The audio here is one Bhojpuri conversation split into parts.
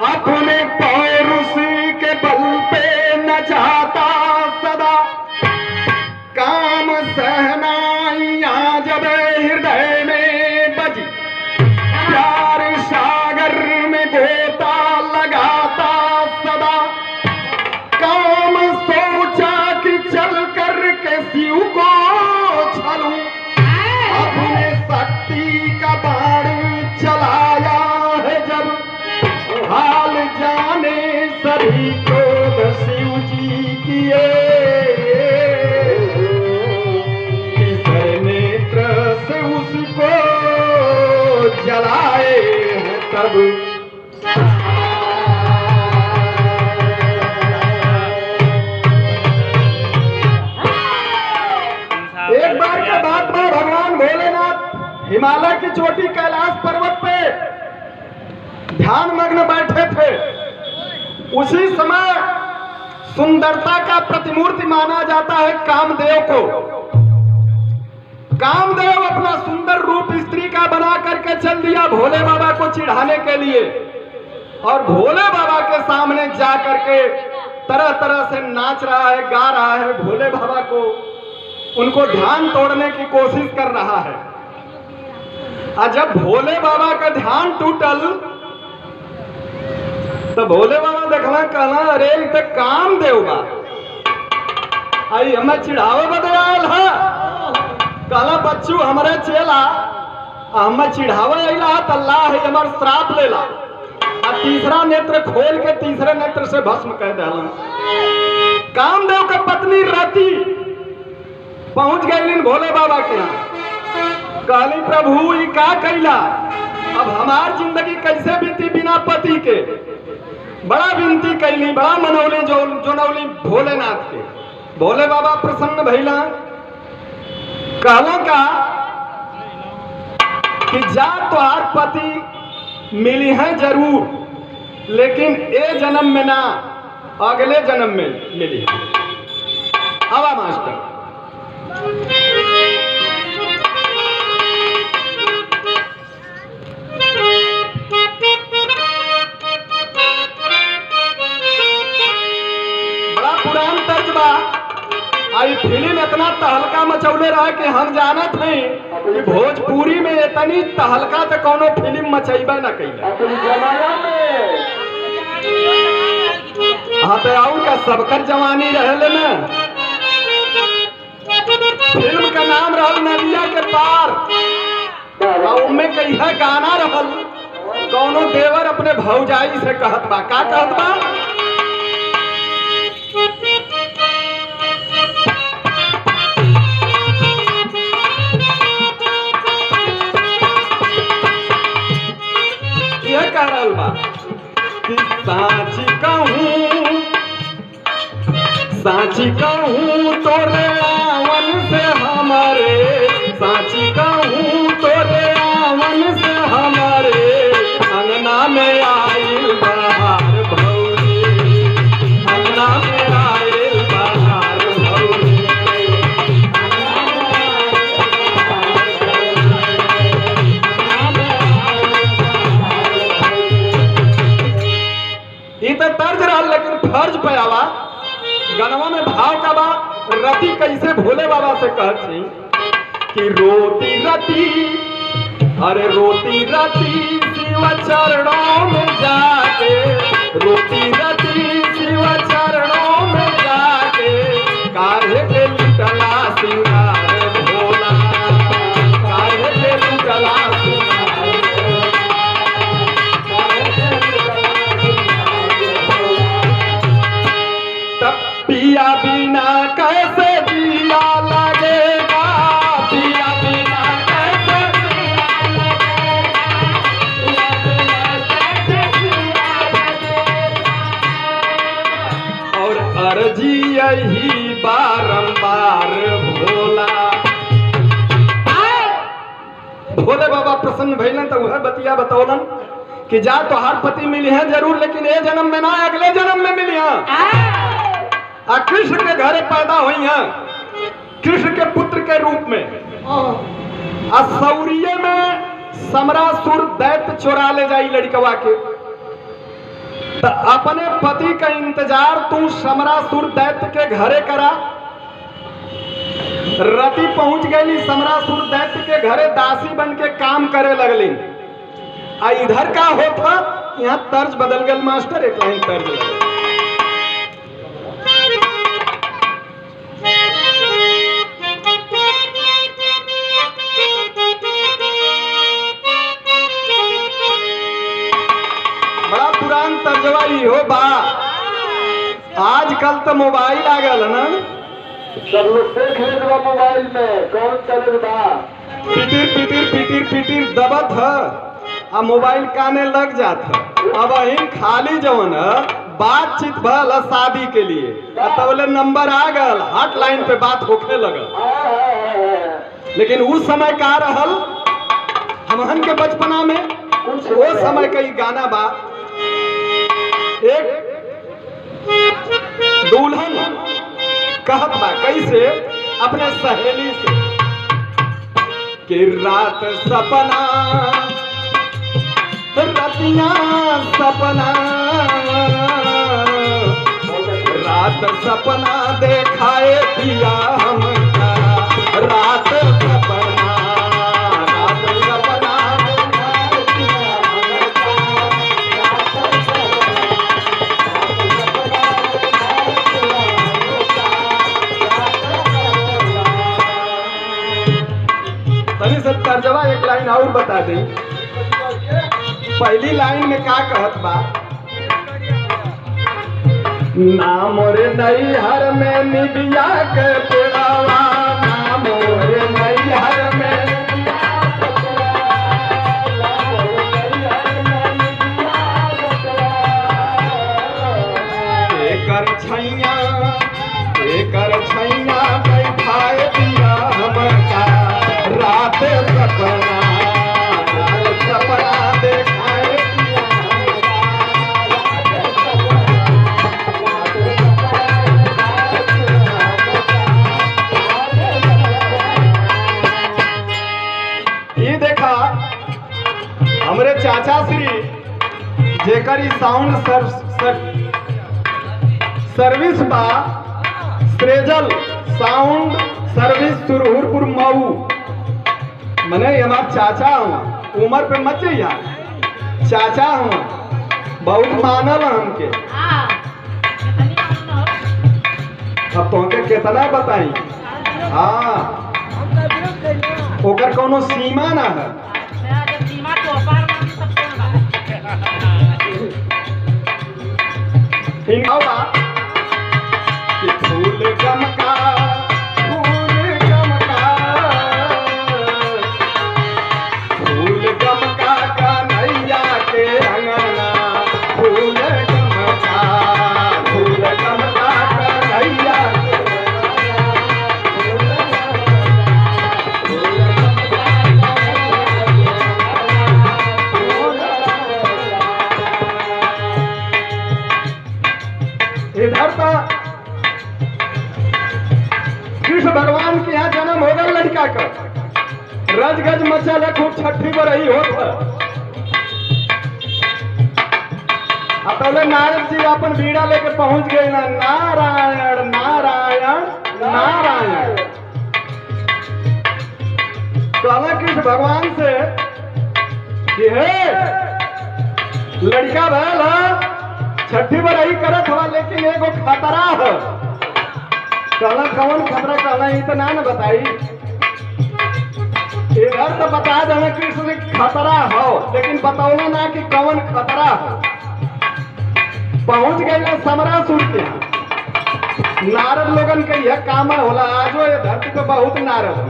अपने पौरुष के बल पे न चाहता सदा काम सहनाइया जब हृदय में बजी प्यार सागर में गोता लगाता सदा काम सोचा कि चल कर के शिव को छलूं अपने शक्ति का बाण चलाया है जब हाल जाने सभी क्रोध शिव जी किए तीसरे नेत्र से उसको जलाए हैं तब एक बार के बाद में भगवान भोलेनाथ हिमालय की चोटी कैलाश पर्वत पे ध्यान मग्न बैठे थे। उसी समय सुंदरता का प्रतिमूर्ति माना जाता है कामदेव को। कामदेव अपना सुंदर रूप स्त्री का बना करके चल दिया भोले बाबा को चिढ़ाने के लिए और भोले बाबा के सामने जा करके तरह तरह से नाच रहा है, गा रहा है, भोले बाबा को उनको ध्यान तोड़ने की कोशिश कर रहा है। और जब भोले बाबा का ध्यान टूटल तो भोले बाबा देखला कहला अरे तो कामदेव बा आई हमें चिढ़ावे बदे आयल है। कहला बच्चू हमारे चेला हमें चिढ़ावे अला तो अल्लाह है हमार श्राप लेला और तीसरा नेत्र खोल के तीसरे नेत्र से भस्म कह दिला। कामदेव का पत्नी रति पहुंच गई भोले बाबा के यहाँ। कहली प्रभु ये का कैला, अब हमार जिंदगी कैसे बीती बिना पति के। बड़ा विनती कैली, बड़ा मनौली जोनौली भोलेनाथ के। भोले बाबा प्रसन्न भैला कहला का कि जा तोहार पति मिली है जरूर लेकिन ए जन्म में ना अगले जन्म में मिली। हवा मास्टर बड़ा पुरान तर्ज बा। आई फिल्म इतना तहलका मचौले रहा कि हम जानत हैं कि भोजपुरी में इतनी तहलका तो कोनो फिल्म मचैबे न कैला। हाँ तो आऊ का सबकर जवानी रहले न। फिल्म का नाम रहल नदिया के पार। उनमें कहिया गाना रहल कौनो देवर अपने भौजाई से कहत बा। का कहत बा? यह कह रहल बा कि साची कहूँ तोरे आवन से हमारे, साची कहूँ तोरे आवन से हमारे अंगना में आइल बहार भौरी, अंगना में आइल बहार भौरी। ये तो तर्ज रहा लेकिन फर्ज पे आवा। गनवा में भाव का बा। रति कैसे भोले बाबा से कहती कि रोती रति, अरे रोती रति शिव चरणों में जाके, रोती रति शिव चरणों में जाके काहे के लुटला सिंगार भोला, काहे के लुटला सिंगार। पिया बिना कैसे दिया लगेगा, पिया बिना कैसे दिया लगेगा, और अर्जी यही बारंबार भोला। भोले बाबा प्रसन्न भइलन तो वह बतिया बतौलन कि जा तोहार पति मिली है जरूर लेकिन ए जन्म में ना अगले जन्म में मिली है। कृष्ण के घरे पैदा हुई हैं, कृष्ण के पुत्र के रूप में। असौरिये में समरासुर दैत्य चोरा ले जाई लड़कवा के। तो अपने पति का इंतजार तू समरासुर दैत्य के घरे करा। रति पहुंच गई समरासुर दैत्य के घरे, दासी बन के काम करे लगली। आ इधर का होता, यहाँ तर्ज बदल गल मास्टर, एक लाइन तर्ज लगे। बड़ा पुरान तर्जवा हो बा। आजकल तो मोबाइल आ गल ना, सब लोग देख ले मोबाइल में कौन करे बा। पिटिर पिटिर पिटिर पिटिर दबत है, आ मोबाइल काने लग जात है। अब अहिन खाली जवन बातचीत भल शादी के लिए, तबले नंबर आ गल, हॉटलाइन पे बात होखे लगल। लेकिन उस समय का रहल हमहन के बचपना में, वो समय का ही गाना बा। एक दुल्हन कहत बा कैसे अपने सहेली से कि रात सपना रतियां सपना, रात सपना देखाए दिया हमका, रात सपना, रात सपना देखाए दिया हमका, तनी से तर्जवा एक लाइन और बता दी। पहली लाइन में का कहत बा, नाम रे नैहर में निबिया के पेड़ावा, नाम रे नैहर में एकर छैया बैठाए दिया हमका, रात सपना, रात सपना देखाए दिया हमका। ये देखा हमरे चाचा श्री जेकर ई साउंड सर्विस बा, स्ट्रेजल साउंड सर्विस सुरहुरपुर मऊ। मने हमार चाचा हूँ, उम्र पे मत जाइया, चाचा हूँ, बहुत मानल हमके। अब तुमके कितना बताई, हाँ ओकर कोनो सीमा ना है। कि फूल गमका, फूल गमका, फूल गमका कन्हैया के अंगना, फूल गमका, फूल गमका कन्हैया के इधर का कृष्ण भगवान के यहाँ जन्म होगा लड़का का, रज गज मचल है, खूब छठी बरही होत है। अब पहले नारद जी अपन बीड़ा लेके पहुंच गए ना, नारायण नारायण नारायण। कहला कृष्ण भगवान से कि हे लड़का भैल है, छठी बरही करत हवा, लेकिन एगो खतरा है। कहला कौन खतरा, कहला इतना न बताई, इधर तो बता देना कृष्ण से खतरा हो, लेकिन बताओ ना कि कौन खतरा हो। पहुंच गए ना समरासुर के, नारद लोगन के यह काम होला। आजो ये धरती पे बहुत नारद हो,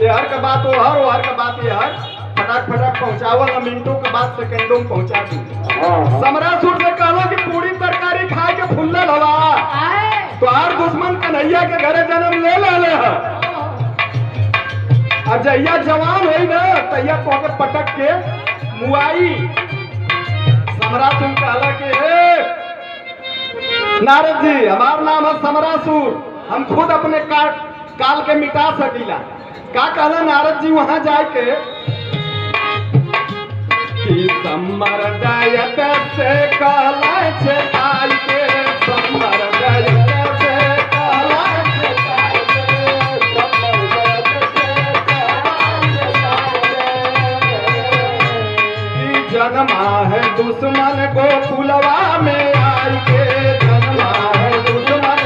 ये हर का बात वो हर, वो हर का बात ये हर, फटाक फटाक पहुंचावल ना, मिनटों के बाद सेकंडों में पहुंचा दी। समरासुर से कहलो कि पूरी तरकारी खाए के फुल्लल हवा, तो आर दुश्मन कन्हैया के घरे जन्म ले ले है। और जहिया जवान हुई ना, तैया पॉकेट पटक के मुआई। समरासुर कहला कि हे नारद जी, हमार नाम है समरासुर, हम खुद अपने काल के मिटा सकीला। का कहला नारद जी वहां जाके कि सम्मर दयत से काला चेताई के सम्मर दयत से काला चेताई के सम्मर दयत से काला चेताई कि जन्मा है दुश्मन गोकुलवा में आई के जन्मा है दुश्मन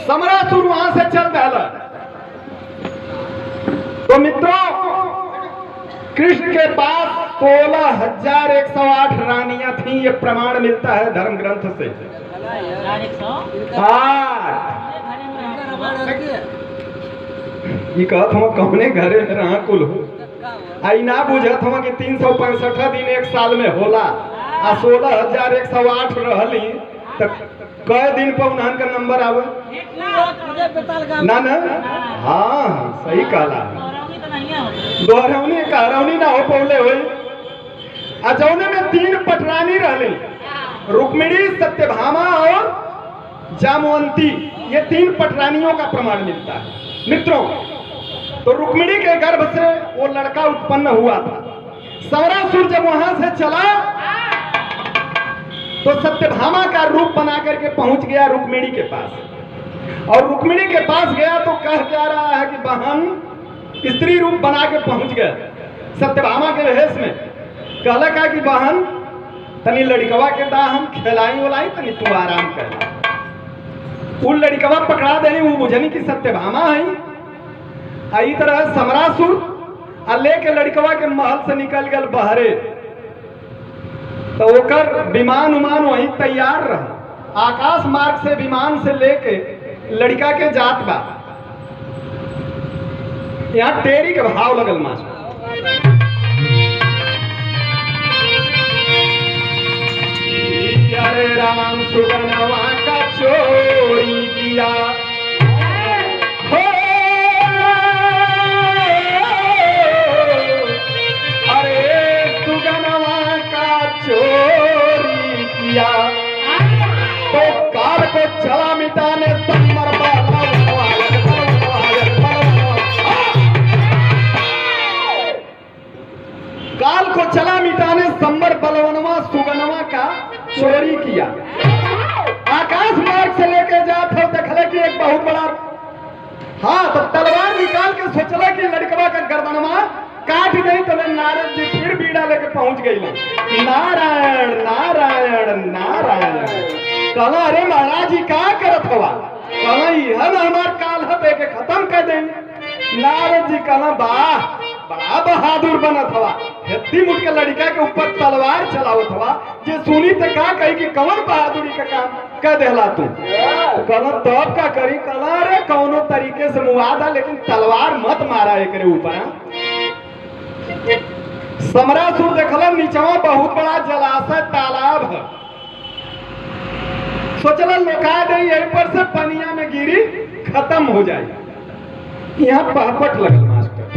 समरासुर वहां से चल डाला। तो मित्रों, कृष्ण के पास 16,108 रानियां थीं, ये प्रमाण मिलता है धर्म ग्रंथ से। ये कहत हम कौने घरे में रहा कुल हो आई ना बुझत हम कि 365 दिन एक साल में होला आ 16,108 रहली त कई दिन पर उन्हन का नंबर आवे ना ना। हाँ सही कहला, दोहरौनी कहरौनी ना हो पौले होई। आ जौने में 3 पटरानी रहली, रुक्मिणी, सत्यभामा और जामवंती, ये 3 पटरानियों का प्रमाण मिलता है। मित्रों, तो रुक्मिणी के गर्भ से वो लड़का उत्पन्न हुआ था। समरासुर जब वहां से चला तो सत्यभामा का रूप बना करके पहुंच गया रुक्मिणी के पास, और रुक्मिणी के पास गया तो कह क्या रहा है कि बहन, स्त्री रूप बना के पहुंच गया सत्यभामा के भेष में। कहला का कि बहन तनी लड़कवा के दा हम खिलाई उलाई तनी तू आराम कर। वो लड़कवा पकड़ा देनी, वो बुझनी की सत्यभामा है। आई तरह समरासुर आ लेके लड़कवा के महल से निकल गल बहरे, तो ओकर विमान उमान वहीं तैयार रहा। आकाश मार्ग से विमान से लेके लड़का के जात बा। यहाँ टेरी के भाव लगल मास्टर। अरे राम सुगनवा का चोरी किया, अरे सुगनवा का चोरी किया, तो काल को चला मिटाने सम्मर काल को चला मिटाने सम्मर बलवनवा सुगनवा का चोरी किया। आकाश मार्ग से लेके जात हो देखले कि एक बहुत बड़ा, हाँ तो तलवार निकाल के सोचला कि लड़कवा का गर्दनवा काट गई। तो नारद जी फिर बीड़ा लेके पहुंच गई। नारायण नारायण नारायण। कहला अरे महाराज जी का करत हवा? कहला यह न हमार काल है के खत्म कर दे। नारद जी कहला वाह बड़ा बहादुर बनत हवा, हेती मुठ के लड़का के ऊपर तलवार चलावत हवा। जे सुनी तो का कही कि कौन बहादुरी का काम कह देला तू? कहला तब का करी? कहला अरे कौनो तरीके से मुआदा, लेकिन तलवार मत मारा एकरे ऊपर। समरासुर देखला नीचवा बहुत बड़ा जलाशय तालाब है, सोचला लोका दे यहीं पर से पनिया में गिरी खत्म हो जाए। यहाँ पहपट लगल मास्टर।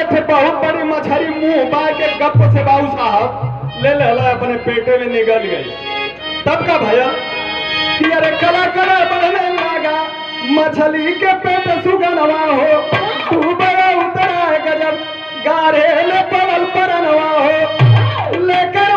थे बहुत बड़ी मछली मुंह बाय के गप से बाबू साहब ले ले अपने पेटे में निगल गई। तब का भैया कि अरे कला कला बढ़ने लगा, मछली के पेट सुगनवा हो, तू बड़ा उतरा है गजब, गारे ले पड़ल परनवा हो, लेकर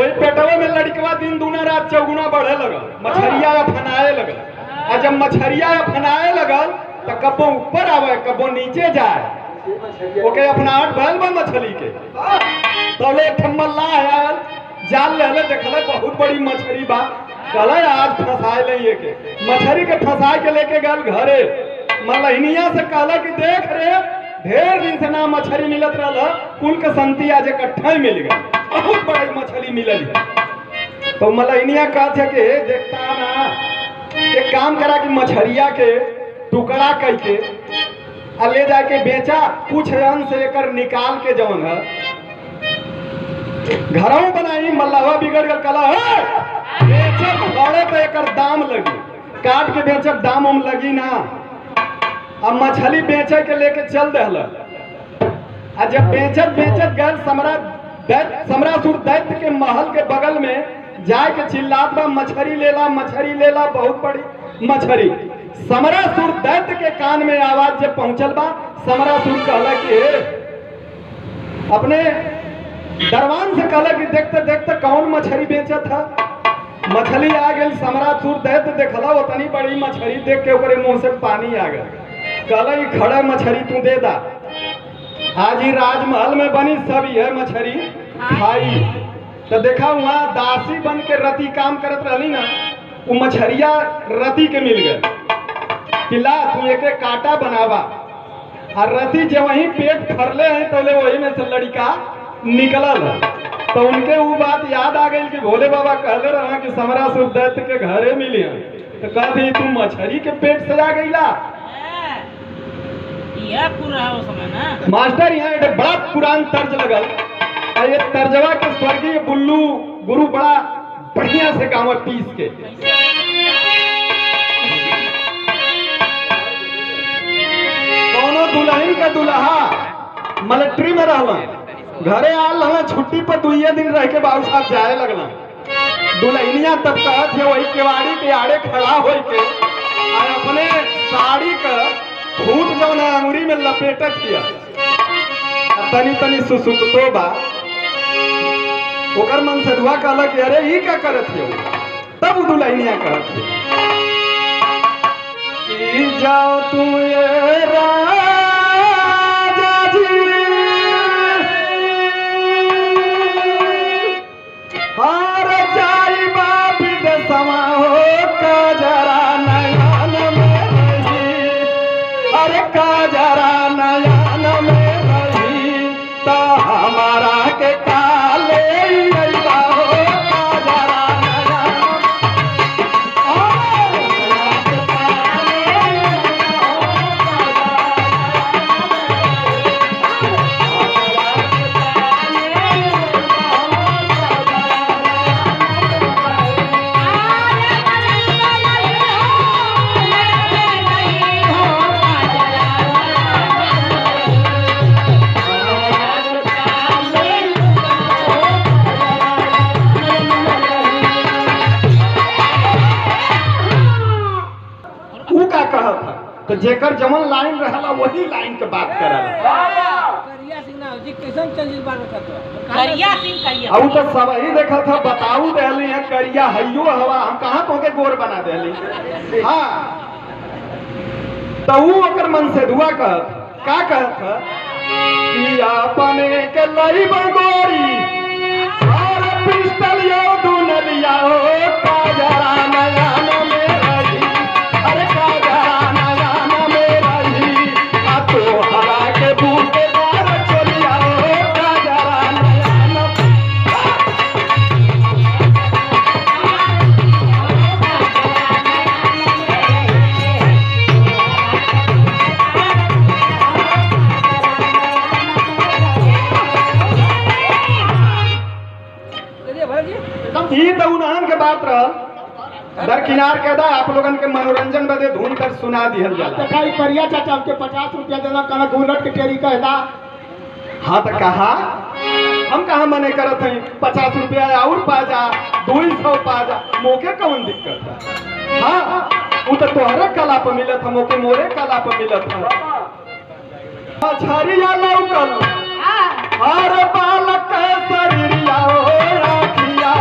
वही पेटवा में लड़कवा दिन दूना रात चौगुना बढ़े लगल, मछरिया फनाए लगल। आ जब मछरिया फनाए लगल तो कबो ऊपर आवे कबो नीचे जाए, ओके अपनाहट भइल बा मछली के। तौले ठम्मल्ला आयल, जाल लेले देखले बहुत बड़ी मछली बा, कहले आज फंसाए ले के। मछली के फंसाए के लेके गल घरे, मलहिनिया से कहला कि देख रे ढेर दिन से ना मछली मिलत रहल, कुल के संती आज इकट्ठा मिल गई, बहुत बड़ी मछली मिलल। तो मलहिनिया कहते कि देखता ना एक काम करा कि मछरिया के टुकड़ा करके ले जाके बेचा, कुछ अंश से एकर निकाल के जवन है घरों बनाई। मल्लावा बिगड़ गल, कला बेचब बड़े तो एकर दाम लगी, काट के बेचब दाम उम लगी ना। अब मछली बेचे के लेके चल दहल। आ जब बेचत गए समरासुर दैत्य के महल के बगल में जाए के चिल्लात बा मछली लेला बहुत बड़ी मछली। समरासुर दैत्य के कान में आवाज जब पहुंचल बा, समरासुर कहला कि अपने दरवान से कहला कि देखते देखते कौन मछली बेचत था। मछली आ गई, समरासुर दैत्य देखला उतनी बड़ी मछली देख के ओकरे मुंह से पानी आ गया। कहला ये खड़ा मछली तू दे दा, आज ही राजमहल में बनी सब यह मछली खाई। तो देखा वहाँ दासी बन के रति काम करत रही ना, वो मछरिया रति के मिल गए, पिला तू एक काटा बनावा। और रति जब वही पेट फरले हैं तो वही में से लड़का निकलल। तो उनके वो बात याद आ गई कि भोले बाबा कहले रहा कि समरासुर दैत्य के घरे मिली। तो कहती तू मछली के पेट से आ गईला। मास्टर यहाँ एक बड़ा पुरान तर्ज लगल, ये तर्जवा के स्वर्गीय बुल्लू गुरु बड़ा बढ़िया से गाँव पीस के। कोनो दुल्हन का दुल्हा मिलिट्री में रहला, घरे आल हमें छुट्टी पर 2 दिन रह के बाबू साहब जाए लगला। दुल्हनिया तब कहत है वही केवाड़ी के आड़े खड़ा हो के और अपने साड़ी का फूट जौन अंगुरी में लपेटत किया, तनी तनी सुसुकतो बा। ओकर मन से दुआ कहला कि अरे ई क्या करत है। तब दुल्हनिया कहत है कि जाओ तुम ये राजा जी, हार जाई बाप दसवा हो काजरा नयन में रही, अरे काजरा नयन में रही तो हमारा के काले अइबा हो काजरा नयन। तो जेकर जमन लाइन रहला वही लाइन के बात करला। करिया सिंह ना जी कैसन चल बात करत करिया सिंह करिया अब तो सब ही देखा था, बताऊ देली है करिया हइयो हवा, हम कहां को के गोर बना देली। हां तो वो ओकर मन से दुआ कहत का कहत कि अपने के लई बगोरी और पिस्टल यो दुनलिया हो काजरा नयन में रही, अरे काजरा नयन में रही आ तो हरा के बूटे दार चलिया हो काजरा नयन। ई तो उन्हन के बात रहल, दरकिनार के दा आप लोगन के मनोरंजन बदे धुन कर सुना दिहल जाला। तो खाली करिया चाचा हमके 50 रुपया देना, कहना 2 मिनट के टेरी कहदा। हाँ तो कहा हम कहा मने करत हैं, 50 रुपया और पा जा, 200 पा जा, मोके कौन दिक्कत है। हाँ वो तो तोहरे कला पर मिलत है, मोके मोरे कला पर मिलत है। मछरिया लौकल अरे बालक शरीरिया हो राखिया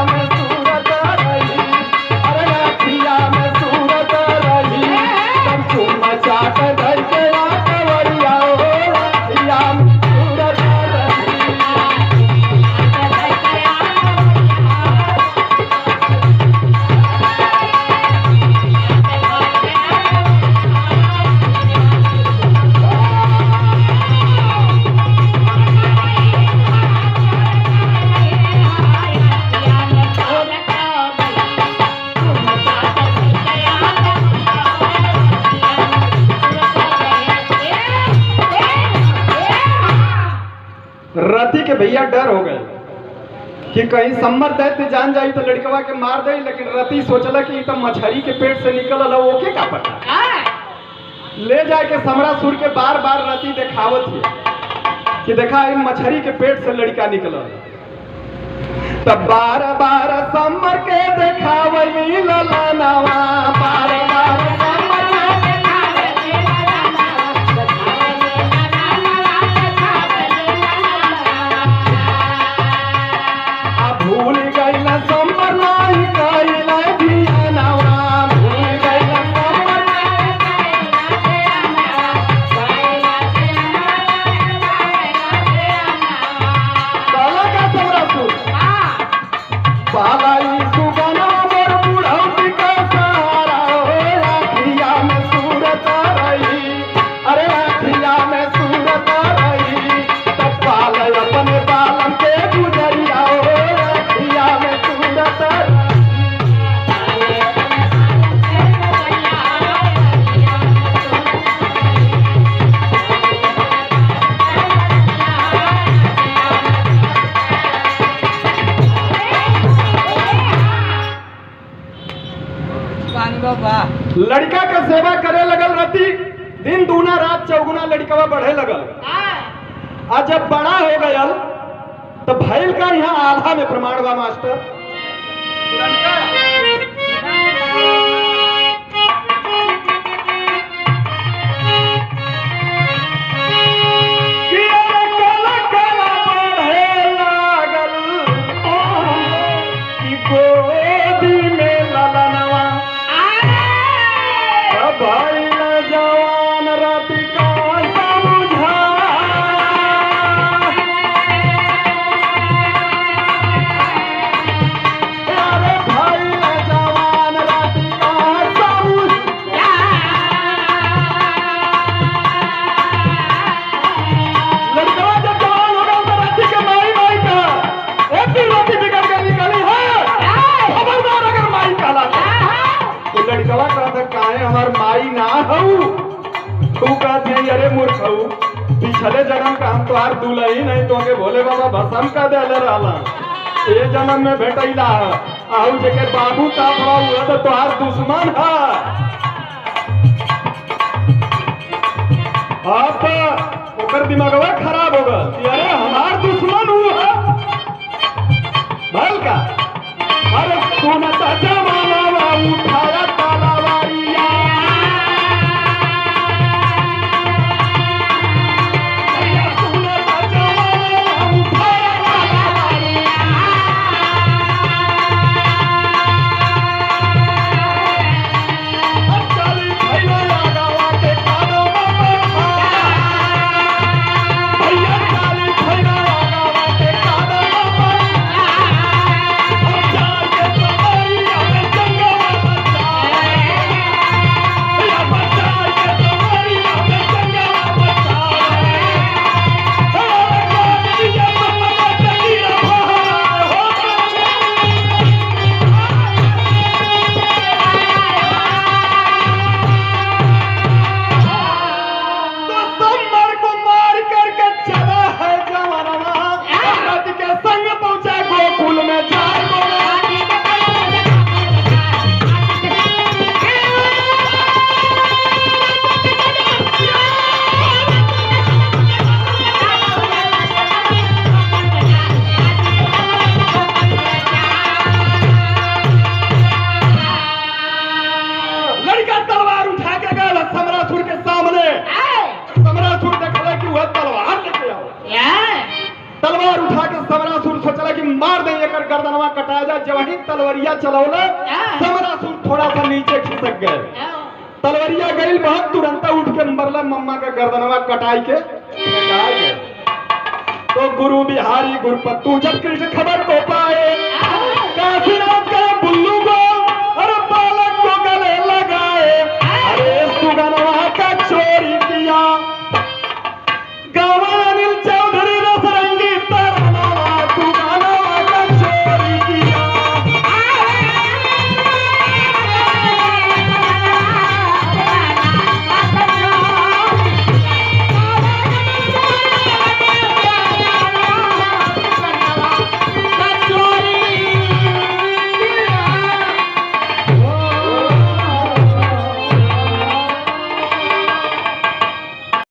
रति के भैया डर हो गए कि कहीं सम्मर दैत्य जान जाई तो लड़कवा के मार दे, लेकिन रति सोचला कि तो मछली के पेट से निकल ओके का पता। ले जाके समरासुर के बार बार रति दिखावत है कि देखा इन मछली के पेट से लड़का निकल। तब बार बार सम्मर के दिखावली ललनवा, बार बार सम्मर के भूल गई न सम्मर नहीं कइला धियानवा, भूल गई न सम्मर काला का समरासुर बालाई सुगना मोर बुढ़ौती का सहारा हो, राखिया में सूरत रही, अरे राखिया में सूरत रही, तब पाल अपने बालम के गुजरिया हो, राखिया में सूरत रही। लड़का का सेवा करे लगल रति, दिन दूना रात चौगुना लड़कवा बढ़े लगल। आज जब बड़ा हो गयल तो भैल का यहाँ आधा में प्रमाण बा मास्टर। पुरनका कि अरे काला काला बढ़े लागल, कि गोदी में ललनवा, भइल जवान रति का समझा, अरे भइल जवान रति का समझा। लड़कवा जब जवान हो गया तो रति के माई माई का एक दिन रति बिगड़ के निकली है, खबरदार अगर माई कहला तो लड़कवा कहता काहे हमार माई ना हऊ, तू कहते अरे मूर्ख हऊ, पिछले जन्म का हम तोहार दुलही नहीं तो के भोले बाबा भसम का देले रहला, ए जन्म में भेटैला आहू जेके बाबू ताप हुआ तो तोहार दुश्मन है। अब ओकर दिमागवा खराब हो गल कि अरे हमार दुश्मन हुआ भल का, अरे सुनता जमाना उठाया तालावारिया, सुनता जमाना उठाया तालावारिया, चली भैया लगावा के कानो बाबा, भैया चली भैया लगावा के कानो बाबा, संग पहुंचा गोकुल में चार लड़का तलवार उठा के गया समरासुर के सामने। समरासुर देखला कि वह तलवार लेके आओ, तलवार उठा के समरासुर सोचला कि मार दे एकर गर्दनवा कटा जा। जब वही तलवरिया चलौला समरासुर थोड़ा सा नीचे खिसक गए, तलवरिया गई बहुत तुरंत उठ के मरला मम्मा के गर्दनवा कटाई के फेंकाई गए। तो गुरु बिहारी गुरुपत्तू जब कृष्ण खबर को पाए, काशीनाथ